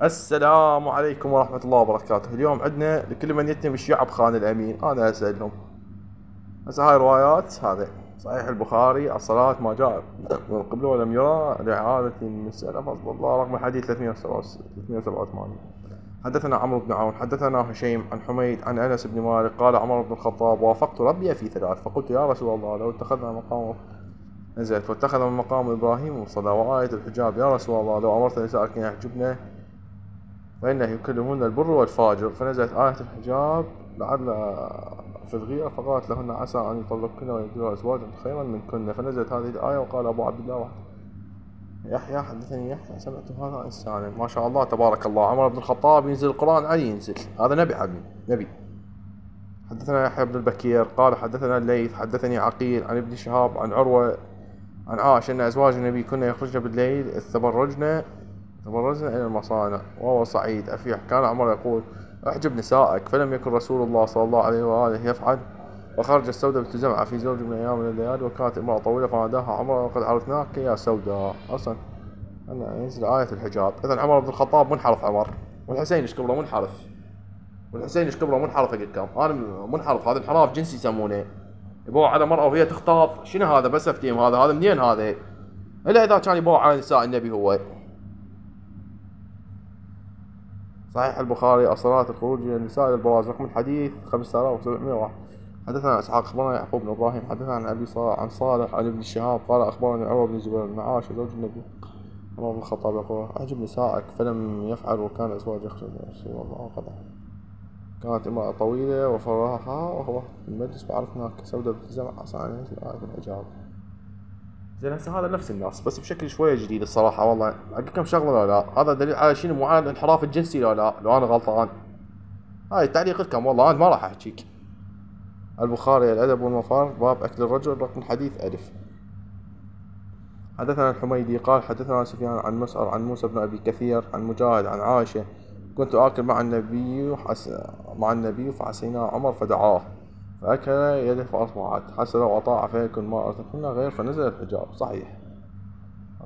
السلام عليكم ورحمة الله وبركاته. اليوم عندنا لكل من يتهم الشيعة بخان الأمين. أنا أسألهم هسه هاي روايات. هذا صحيح البخاري الصلاة ما جاء من قبله ولم يرى لإعادة المسألة فضل الله رقم الحديث 387. حدثنا عمرو بن عون حدثنا هشيم عن حميد عن أنس بن مالك قال عمر بن الخطاب وافقت ربي في ثلاث فقلت يا رسول الله لو اتخذنا مقامه نزلت واتخذ من مقام إبراهيم مصلى وآية الحجاب يا رسول الله لو أمرت نسائك أن يحجبن فإنه يكلمهن البر والفاجر فنزلت آية الحجاب لعل في الغيرة فقالت لهن عسى أن يطلقكن ويبدلن أزواجا خيرا منكن فنزلت هذه الآية وقال أبو عبد الله يحيى حدثني يحيى سمعت هذا إنسانا ما شاء الله تبارك الله. عمر بن الخطاب ينزل القرآن علي ينزل هذا نبي عمي نبي. حدثنا يحيى بن البكير قال حدثنا الليث حدثني عقيل عن ابن شهاب عن عروة عن عائشة أن أزواج النبي كنا يخرجن بالليل تبرجن إلى المصانع وهو صعيد أفيح. كان عمر يقول احجب نسائك فلم يكن رسول الله صلى الله عليه وآله يفعل. وخرج السوداء بنت زمعة في زوج من أيام من الليالي وكانت امرأة طويلة فناداها عمر وقد عرفناك يا سوداء. أصلا أن ينزل آية الحجاب. إذن عمر بن الخطاب منحرف عمر والحسين ايش قبله منحرف منحرف قدكم. أنا منحرف هذا انحراف جنسي يسمونه. يبوع على مرأة وهي تخطاف شنو هذا بس افتيم هذا منين هذا إلا إذا كان يبوع على نساء النبي هو. صحيح البخاري الصلاة الخروج إلى النساء إلى البراز رقم الحديث 5701. حدثنا إسحاق أخبرنا يعقوب بن إبراهيم حدثنا عن أبي صالح عن صالح عن ابن شهاب قال أخبرني عروة بن الزبير بن عائشة زوج النبي عمر بن الخطاب يقول أعجب نسائك فلم يفعل وكان أزواج يخرج رسول الله وقضى. كانت امرأة طويلة وفراها وهو في المجلس وعرفنا كسودة بنت زمعة عسى أن ينزل آية الحجاب. زين هسه هذا نفس الناس بس بشكل شوية جديد الصراحة والله. أقول لكم شغلة لا لا هذا دليل على شنو مو على الانحراف الجنسي لا لا لو أنا غلطان. هاي التعليق لكم والله أنا ما راح أحكيك. البخاري الأدب والمفار باب أكل الرجل رقم الحديث ألف. حدثنا الحميدي قال حدثنا سفيان عن مسعر عن موسى بن أبي كثير عن مجاهد عن عائشة كنت آكل مع النبي فعسينا عمر فدعاه فأكل يده فأصبحت حسن لو أطاع فيكن ما أرتكنا غير فنزل الحجاب. صحيح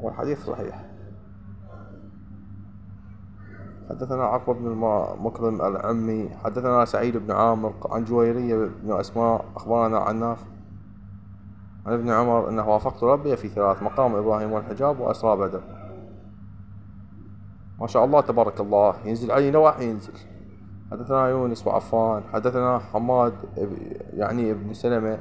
والحديث صحيح. حدثنا عقبة بن مكرم العمي حدثنا سعيد بن عامر عن جويرية بن أسماء أخبرنا عن نافع عن ابن عمر أنه وافقت ربي في ثلاث مقام إبراهيم والحجاب وأسرى بدر. ما شاء الله تبارك الله ينزل علي نواح ينزل. حدثنا يونس وعفان حدثنا حماد يعني ابن سلمة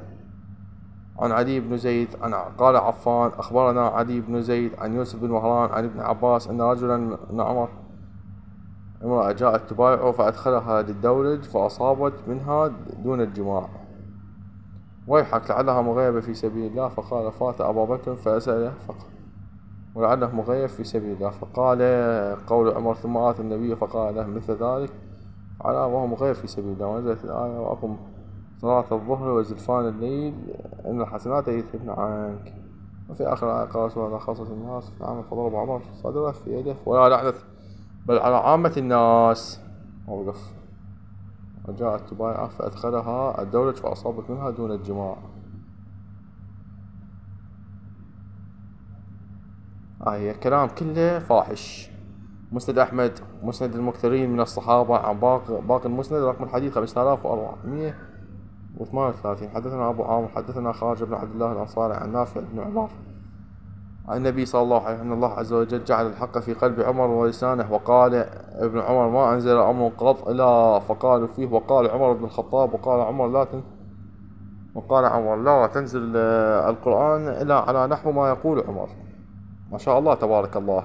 عن علي بن زيد قال عفان أخبرنا علي بن زيد عن يوسف بن مهران عن ابن عباس أن رجلا من عمر امرأة جاءت تبايعه فأدخلها للدولج فأصابت منها دون الجماع ويحك لعلها مغيبة في سبيل الله فقال فات أبا بكر فأسأله ولعله مغيب في سبيل الله فقال قول عمر ثم آتى النبي فقال له مثل ذلك على وهو مغيب في سبيل الله. ونزلت الآية وأقم صلاة الظهر وزلفان الليل إن الحسنات يذهبن عنك. وفي آخر الآية قال رسول الله خاصة الناس فعمل فضرب عمر صدره في يده ولا لعنة بل على عامة الناس. ووقف وجاءت تبايعه فأدخلها الدولج فأصابت منها دون الجماع. هي كلام كله فاحش. مسند أحمد مسند المكثرين من الصحابة عن باقي المسند رقم الحديث 5438. حدثنا أبو عامر حدثنا خارج بن عبد الله الأنصاري عن نافع بن عمر عن النبي صلى الله عليه وسلم أن الله عز وجل جعل الحق في قلب عمر ولسانه وقال ابن عمر ما أنزل أمر قط إلا فقالوا فيه وقال عمر بن الخطاب وقال عمر لا تنزل القرآن إلا على نحو ما يقول عمر. ما شاء الله تبارك الله.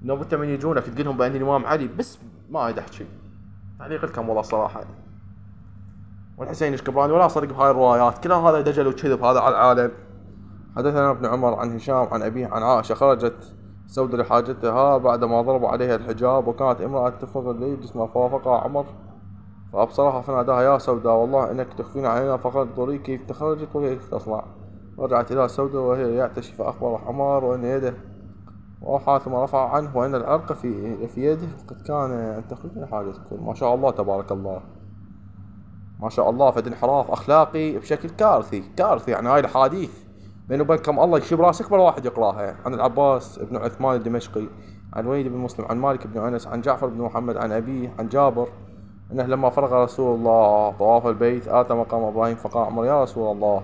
نوبته من يجونك تقولهم بأن الإمام علي بس ما يدح شيء تعليق لكم والله صراحة. والحسين الشكبراني ولا صدق بهاي الروايات كلها هذا دجل وكذب هذا على العالم. حدثنا ابن عمر عن هشام عن أبيه عن عائشة خرجت سودة لحاجتها بعدما ضربوا عليها الحجاب وكانت امرأة تفرغ الليل جسمها فوافقها عمر فأبصرها فناداها يا سودة والله إنك تخفين علينا فقد ضري كيف تخرجت وهي تصنع. رجعت إلى سودة وهي يعتشي فأخبر عمر وأن يده وأوحى ثم رفع عنه وأن العرق في يده قد كان أن تخرج لحاجتكم. ما شاء الله تبارك الله ما شاء الله. فد انحراف أخلاقي بشكل كارثي يعني. هاي الحديث بيني وبينكم الله يشيب راسك ولا واحد يقراها عن العباس بن عثمان الدمشقي عن الوليد بن مسلم عن مالك بن أنس عن جعفر بن محمد عن أبيه عن جابر أنه لما فرغ رسول الله طواف البيت آتى مقام إبراهيم فقال عمر يا رسول الله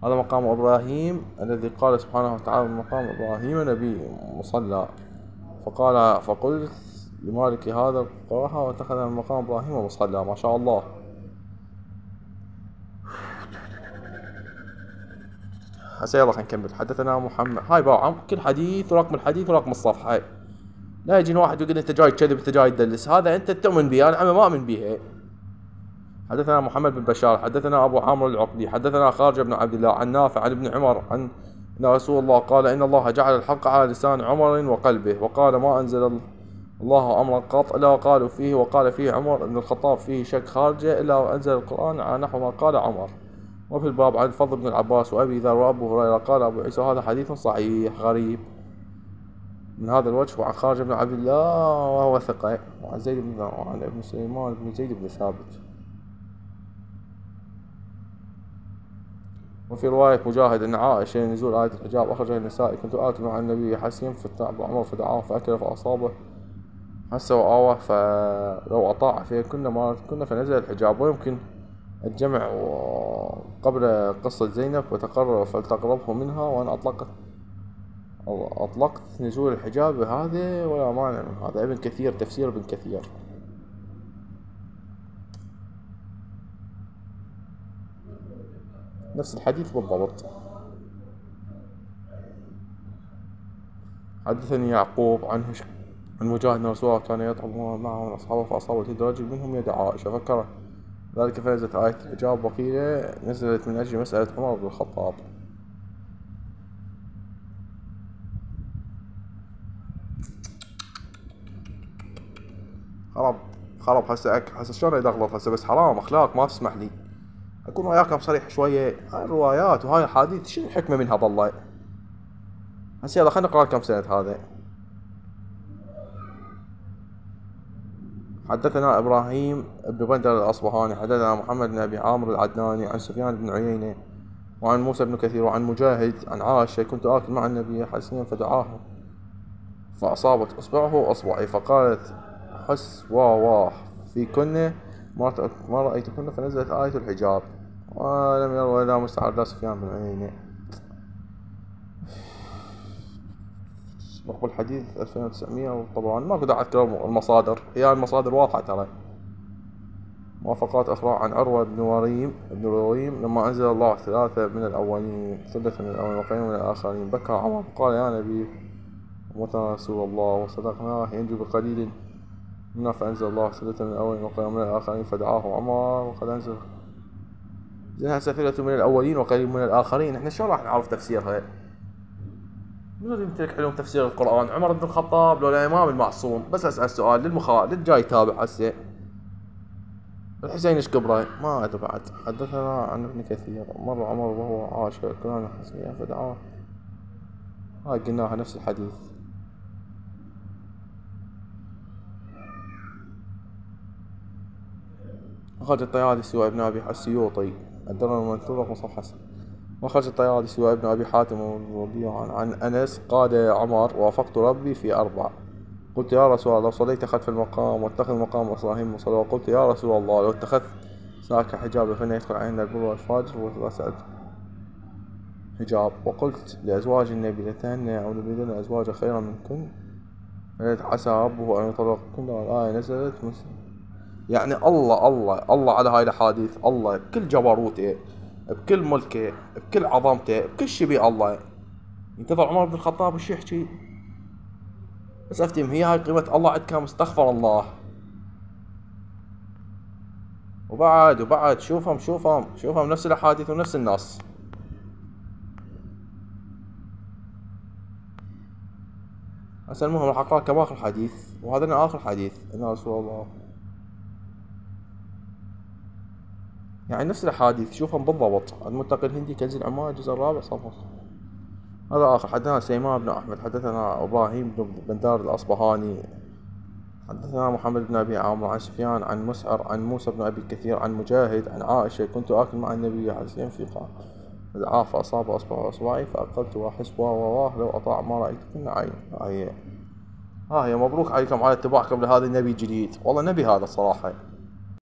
هذا مقام إبراهيم الذي قال سبحانه وتعالى مقام إبراهيم نبي مصلى. فقلت لمالك هذا قراها واتخذ من مقام إبراهيم مصلى. ما شاء الله. هسه يلا خلينا نكمل. حدثنا محمد هاي باعم كل حديث ورقم الحديث ورقم الصفحة. لا يجي واحد يقول انت جاي تكذب انت جاي تدلس، هذا انت تؤمن بيه انا عمي ما اؤمن بيه. حدثنا محمد بن بشار حدثنا ابو عامر العقدي حدثنا خارجة بن عبد الله عن نافع عن ابن عمر عن ان رسول الله قال ان الله جعل الحق على لسان عمر وقلبه وقال ما انزل الله امرا قط الا قالوا فيه وقال فيه عمر بن الخطاب فيه شك خارجة الا وانزل القران على نحو ما قال عمر. وفي الباب عن الفضل بن العباس وابي ذر وابو هريره قال ابو عيسى هذا حديث صحيح غريب من هذا الوجه. وعن خارج بن عبد الله وهو ثقة وعن زيد بن وعن ابن سليمان بن زيد بن ثابت. وفي رواية مجاهد أن عائشة نزول آية الحجاب أخرجها النسائي كنت آكل مع النبي حسين فتعب عمر فدعاه فأكل فأصابه حس وآوى فلو أطاع فيه كنا فنزل الحجاب. ويمكن الجمع قبل قصة زينب وتقرر فلتقربه منها وأنا أطلقت نزول الحجاب هذا ولا مانع من هذا. ابن كثير تفسير ابن كثير. نفس الحديث بالضبط. حدثني يعقوب عن مجاهد أن رسول الله كان يطعم معه من أصحابه فأصابت يد رجل منهم يد عائشة فكره ذلك فنزلت آية الحجاب وقيل نزلت من أجل مسألة عمر بن الخطاب. خرب هسه شلون يغلط هسه بس حرام اخلاق ما تسمح لي اكون وياكم صريح شويه. هاي الروايات وهاي الحديث شنو الحكمه منها ضل. هسه يلا خلينا نقرا لكم سنه هذا. حدثنا ابراهيم بن بندر الاصبهاني حدثنا محمد بن ابي عامر العدناني عن سفيان بن عيينه وعن موسى بن كثير وعن مجاهد عن عائشه كنت آكل مع النبي حسين فدعاه فأصابت إصبعه أصبعي فقالت حس واه فيكن ما رأيتكن فنزلت آية الحجاب ولم يروا إلا مستعر سفيان بن عيينة. رقم الحديث 2900 والطبراني ما كنت أذكر المصادر هي المصادر واضحة ترى. موافقات أخرى عن عروة بن رويم لما أنزل الله ثلاثة من الأولين وقليل من الآخرين بكى عمر قال يا نبي ومتى رسول الله وصدقناه ينجو بقليل منا فأنزل الله ثلاثة من الأولين وقليل من الآخرين فدعاه عمر وقد أنزل زينها ثلاثة من الأولين وقليل من الآخرين. احنا شو راح نعرف تفسيرها؟ من اللي يمتلك علوم تفسير القرآن؟ عمر بن الخطاب لو الإمام المعصوم؟ بس أسأل سؤال للجاي يتابع هسه الحسين ايش كبره؟ ما ادري بعد. حدثنا عن ابن كثير مر عمر وهو عاش كان حسين فدعاه. هاي قلناها نفس الحديث. أخرج الطيالسي وابن أبي السيوطي الدرر المنثور رقم صفحة. وأخرج الطيالسي وابن أبي حاتم عن أنس قال عمر وافقت ربي في 4 قلت يا رسول الله لو صليت خلف المقام واتخذ مقام إبراهيم مصلى وقلت يا رسول الله لو اتخذت ساك حجابا فإن يدخل علينا البر والفاجر وسألت حجاب. وقلت لأزواج النبي لتهنى أو نريدن أزواج خيرا منكن عسى ربه أن يطلقكن والآية نزلت يعني الله على هاي الأحاديث. الله بكل جبروته بكل ملكه بكل عظمته بكل شي بيه الله ينتظر عمر بن الخطاب وش يحكي. بس افتهم هي هاي قيمة الله عندك مستغفر الله. وبعد شوفهم نفس الأحاديث ونفس الناس. هسه المهم راح اقرا لكم اخر حديث وهذا اخر حديث ان رسول الله يعني نفس الأحاديث شوفهم بالضبط. المتقي الهندي كنز العمال الجزء 4 صفحة. هذا آخر. حدثنا سليمان بن أحمد حدثنا إبراهيم بن بندار الأصبهاني حدثنا محمد بن أبي عامر عن سفيان عن مسعر عن موسى بن أبي كثير عن مجاهد عن عائشة كنت آكل مع النبي حسين في قاع فدعاه فأصاب أصبعي فأقلت وأحس واه لو أطاع ما رأيت كنا عين. ها هي مبروك عليكم على اتباعكم لهذا النبي الجديد، والله نبي هذا الصراحة.